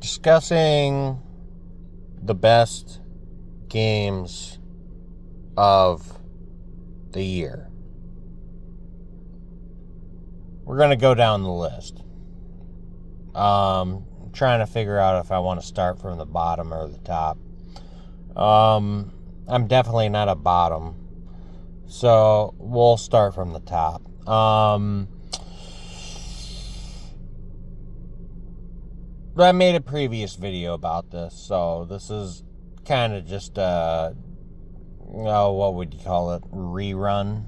discussing the best games of the year. We're going to go down the list. Trying to figure out if I want to start from the bottom or the top. I'm definitely not a bottom, so we'll start from the top. I made a previous video about this, so this is kind of just what would you call it? Rerun.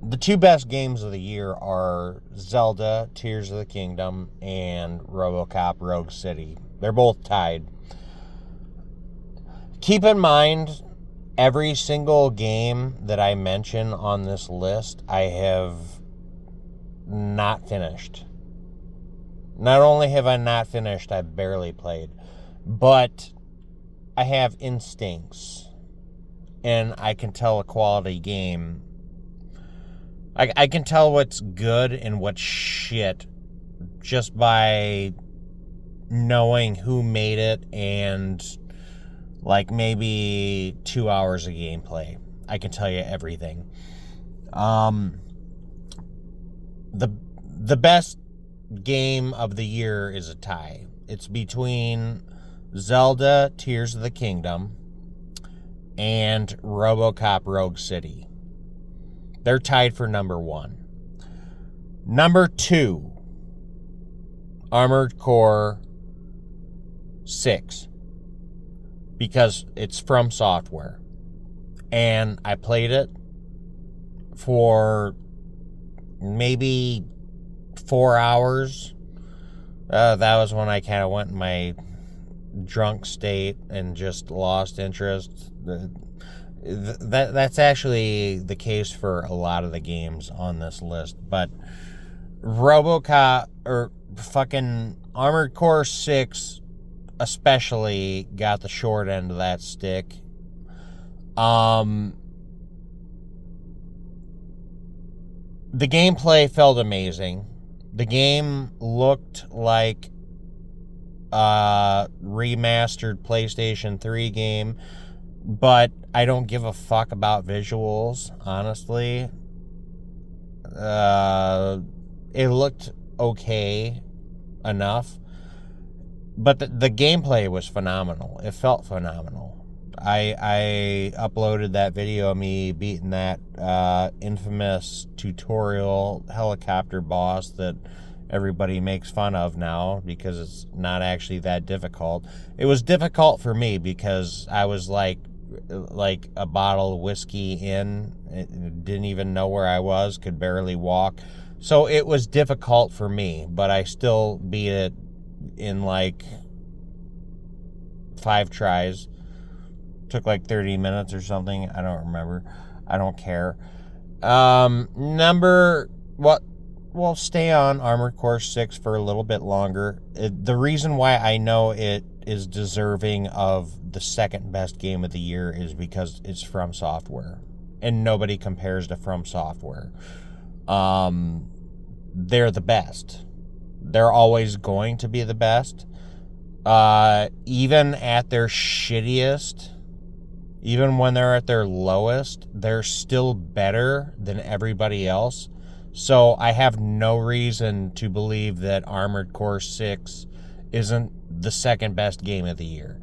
The two best games of the year are Zelda, Tears of the Kingdom, and RoboCop Rogue City. They're both tied. Keep in mind, every single game that I mention on this list, I have not finished. Not only have I not finished, I've barely played. But I have instincts. And I can tell a quality game. I can tell what's good and what's shit just by knowing who made it and like maybe 2 hours of gameplay. I can tell you everything. The best game of the year is a tie. It's between Zelda, Tears of the Kingdom, and RoboCop Rogue City. They're tied for number 1. Number 2, Armored Core 6. Because it's from Software. And I played it for maybe 4 hours. That was when I kind of went in my drunk state and just lost interest. That's actually the case for a lot of the games on this list. But RoboCop, or fucking Armored Core 6 especially, got the short end of that stick. The gameplay felt amazing. The game looked like a remastered PlayStation 3 game, but I don't give a fuck about visuals, honestly. It looked okay enough, but the gameplay was phenomenal. It felt phenomenal. I uploaded that video of me beating that infamous tutorial helicopter boss that everybody makes fun of now because it's not actually that difficult. It was difficult for me because I was like a bottle of whiskey in, didn't even know where I was, could barely walk. So it was difficult for me, but I still beat it in like 5 tries. Took like 30 minutes or something. I don't remember. I don't care. We'll stay on Armored Core 6 for a little bit longer. The reason why I know it is deserving of the second best game of the year is because it's From Software. And nobody compares to From Software. They're the best. They're always going to be the best. Even at their shittiest, even when they're at their lowest, they're still better than everybody else. So I have no reason to believe that Armored Core 6 isn't the second best game of the year.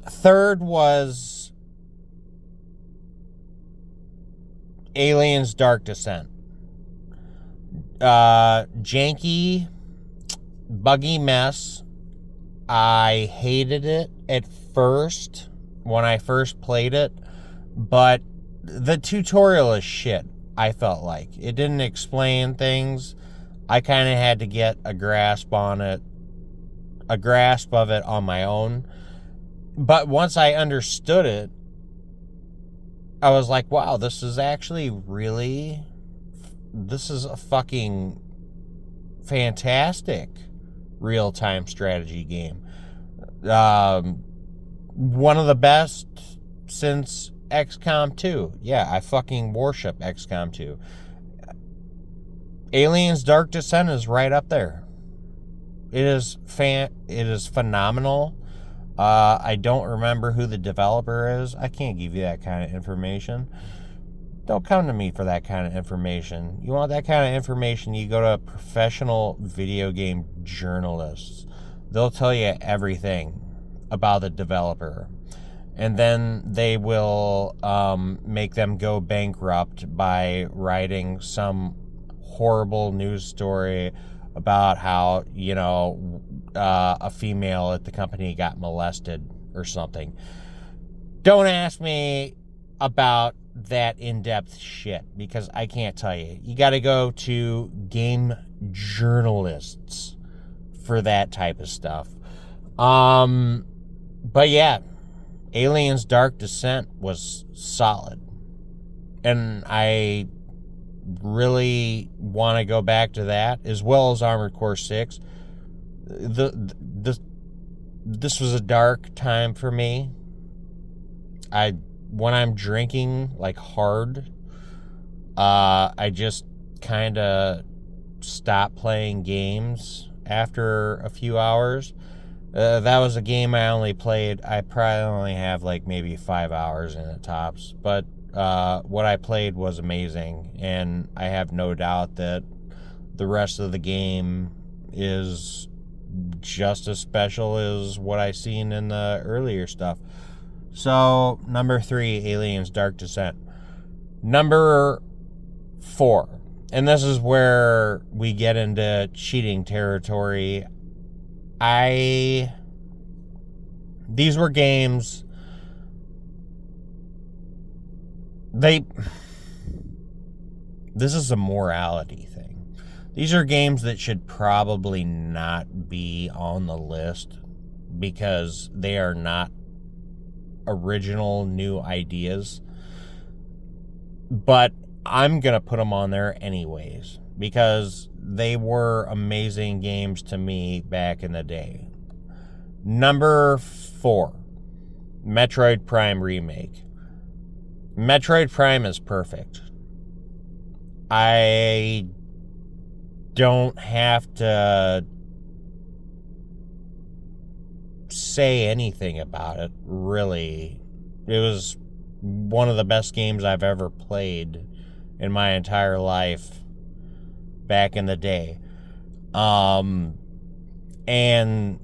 Third was Aliens Dark Descent. Janky, buggy mess. I hated it at first when I first played it, but the tutorial is shit, I felt like. It didn't explain things. I kind of had to get a grasp of it on my own. But once I understood it, I was like, wow, this is a fucking fantastic real-time strategy game. One of the best since XCOM 2. Yeah, I fucking worship XCOM 2. Aliens Dark Descent is right up there. It is phenomenal. I don't remember who the developer is. I can't give you that kind of information. Don't come to me for that kind of information. You want that kind of information, you go to professional video game journalists. They'll tell you everything about the developer. And then they will make them go bankrupt by writing some horrible news story about how, a female at the company got molested or something. Don't ask me about that in-depth shit, because I can't tell you. You got to go to game journalists for that type of stuff. But yeah, Aliens Dark Descent was solid. And I really want to go back to that, as well as Armored Core 6. This was a dark time for me. When I'm drinking like hard, I just kind of stop playing games after a few hours. That was a game I probably only have like maybe 5 hours in it tops, but what I played was amazing, and I have no doubt that the rest of the game is just as special as what I seen in the earlier stuff. So, number 3, Aliens Dark Descent. Number 4, and this is where we get into cheating territory. These were games, this is a morality thing. These are games that should probably not be on the list because they are not original new ideas. But I'm going to put them on there anyways because they were amazing games to me back in the day. Number 4, Metroid Prime Remake. Metroid Prime is perfect. I don't have to say anything about it, really. It was one of the best games I've ever played in my entire life back in the day. And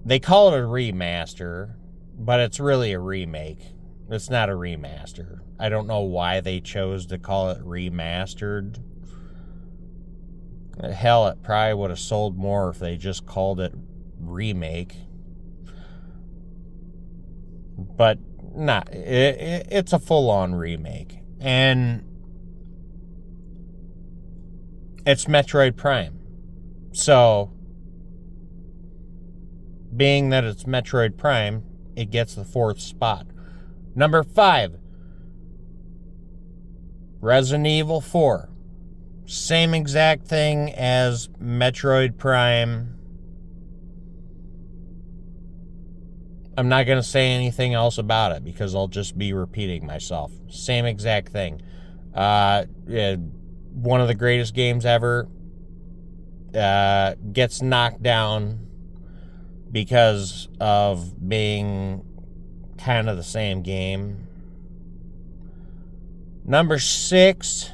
they call it a remaster, but it's really a remake. It's not a remaster. I don't know why they chose to call it remastered. Hell, it probably would have sold more if they just called it remake. But not. It's a full-on remake. And it's Metroid Prime. So, being that it's Metroid Prime, it gets the 4th spot. Number 5, Resident Evil 4. Same exact thing as Metroid Prime. I'm not going to say anything else about it because I'll just be repeating myself. Same exact thing. One of the greatest games ever. Gets knocked down because of being kind of the same game. Number 6,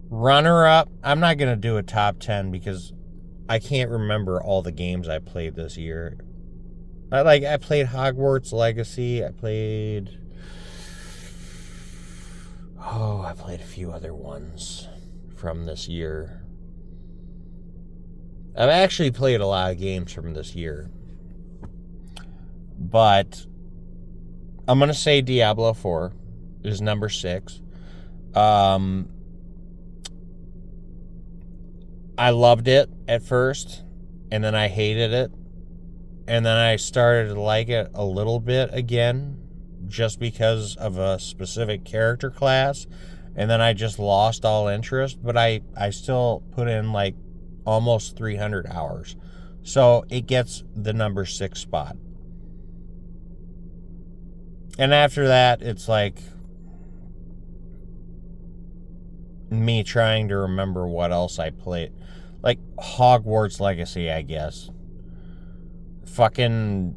runner-up. I'm not going to do a top 10 because I can't remember all the games I played this year. I played Hogwarts Legacy. I played a few other ones from this year. I've actually played a lot of games from this year. But I'm going to say Diablo 4 is number 6. I loved it at first, and then I hated it. And then I started to like it a little bit again, just because of a specific character class. And then I just lost all interest, but I still put in like almost 300 hours. So it gets the number 6 spot. And after that, it's like me trying to remember what else I played. Like Hogwarts Legacy, I guess. Fucking...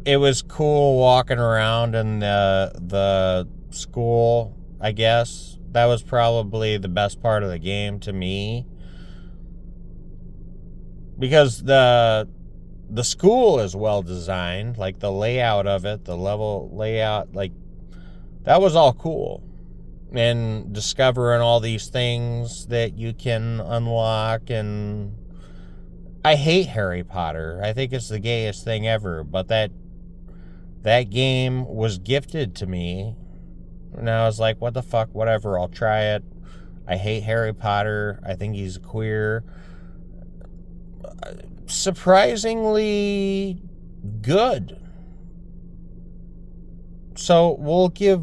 It was cool walking around in the school, I guess. That was probably the best part of the game to me. Because the school is well designed. Like, the layout of it, the level layout, like, that was all cool. And discovering all these things that you can unlock. And I hate Harry Potter. I think it's the gayest thing ever. But that game was gifted to me. And I was like, what the fuck, whatever, I'll try it. I hate Harry Potter. I think he's queer. Surprisingly good. So we'll give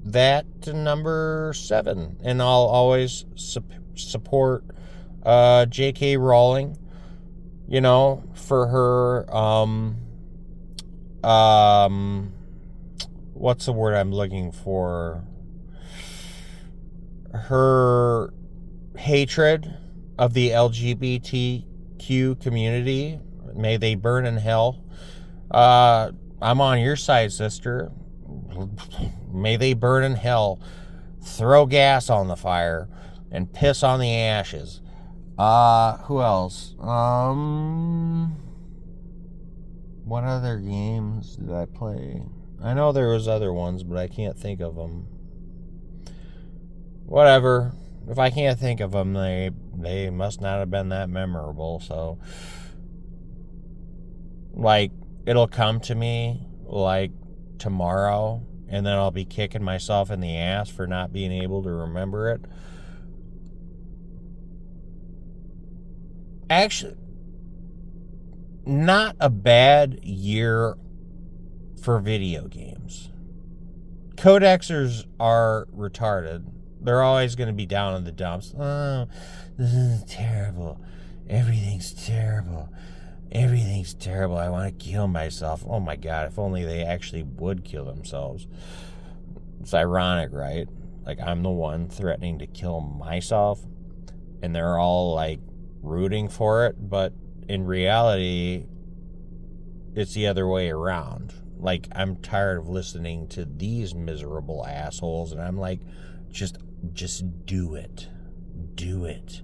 that to number 7. And I'll always support J.K. Rowling, you know, for her... what's the word I'm looking for? Her hatred of the LGBTQ community. May they burn in hell. I'm on your side, sister. May they burn in hell. Throw gas on the fire and piss on the ashes. Who else? What other games did I play? I know there was other ones, but I can't think of them. Whatever. If I can't think of them, they must not have been that memorable. So, like, it'll come to me, like, tomorrow, and then I'll be kicking myself in the ass for not being able to remember it. Actually, not a bad year for video games. Codexers are retarded. They're always going to be down in the dumps. Oh, this is terrible. Everything's terrible. Everything's terrible. I want to kill myself. Oh my God, if only they actually would kill themselves. It's ironic, right? Like, I'm the one threatening to kill myself, and they're all, like, rooting for it, but in reality, it's the other way around. Like, I'm tired of listening to these miserable assholes, and I'm like, just do it. Do it.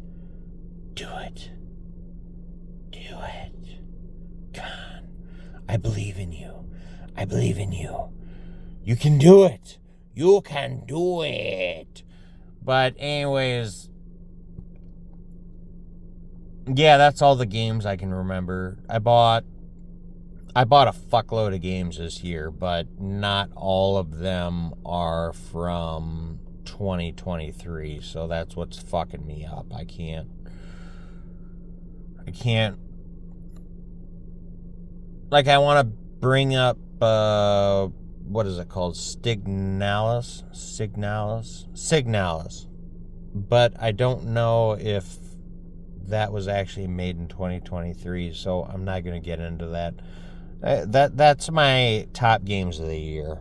Do it. Do it. Come on. I believe in you. I believe in you. You can do it. You can do it. But anyways, yeah, that's all the games I can remember. I bought a fuckload of games this year, but not all of them are from 2023, so that's what's fucking me up. I can't like, I want to bring up what is it called? Signalis, but I don't know if that was actually made in 2023, so I'm not going to get into that. That's my top games of the year.